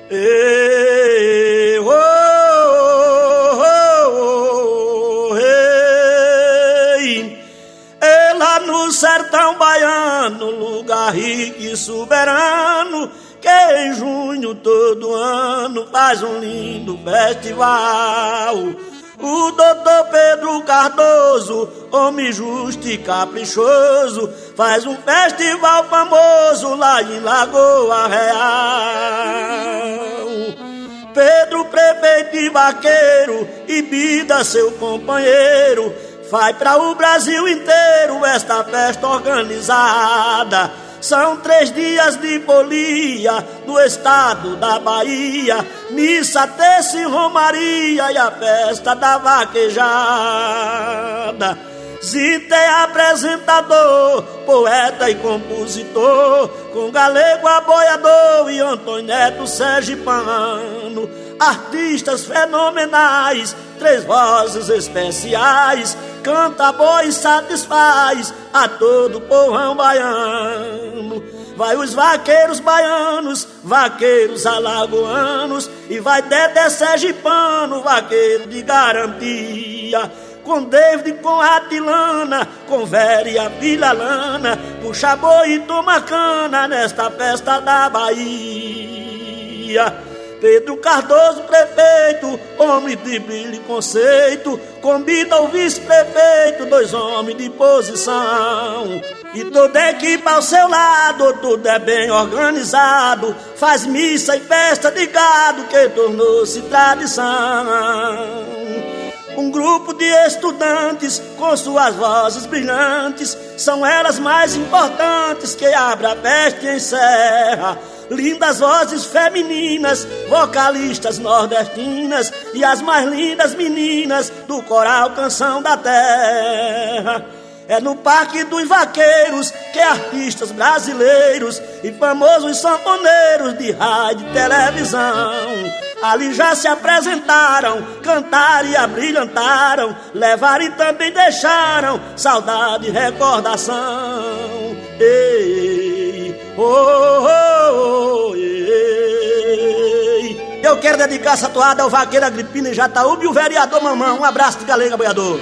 Ei, oh, oh, oh, ei. É lá no sertão baiano, lugar rico e soberano, que em junho todo ano faz um lindo festival. O doutor Pedro Cardoso, homem justo e caprichoso, faz um festival famoso lá em Lagoa Real. Pedro, prefeito e vaqueiro, e Bida, seu companheiro, faz para o Brasil inteiro esta festa organizada. São 3 dias de folia no estado da Bahia, missa, terça e romaria e a festa da vaquejada. Zita é apresentador, poeta e compositor, com galego aboiador e Antônio Neto sergipano. Artistas fenomenais, 3 vozes especiais, canta boa e satisfaz a todo o povão baiano. Vai os vaqueiros baianos, vaqueiros alagoanos, e vai Dedé sergipano, vaqueiro de garantia. Com David, com Atilana, com Vera e a filha Lana, puxa boi e toma cana nesta festa da Bahia. Pedro Cardoso, prefeito, homem de brilho e conceito, convida o vice-prefeito, 2 homens de posição. E toda a equipe ao seu lado, tudo é bem organizado, faz missa e festa de gado que tornou-se tradição. Um grupo de estudantes com suas vozes brilhantes, são elas mais importantes que abre a festa e encerra. Lindas vozes femininas, vocalistas nordestinas e as mais lindas meninas do coral Canção da Terra. É no Parque dos Vaqueiros que artistas brasileiros e famosos sanfoneiros de rádio e televisão ali já se apresentaram, cantaram e abrilhantaram, levaram e também deixaram saudade e recordação. Ei, oh, oh, oh, ei. Eu quero dedicar essa toada ao vaqueiro Agripino em Jataúba e o vereador Mamão. Um abraço de galega, boiador.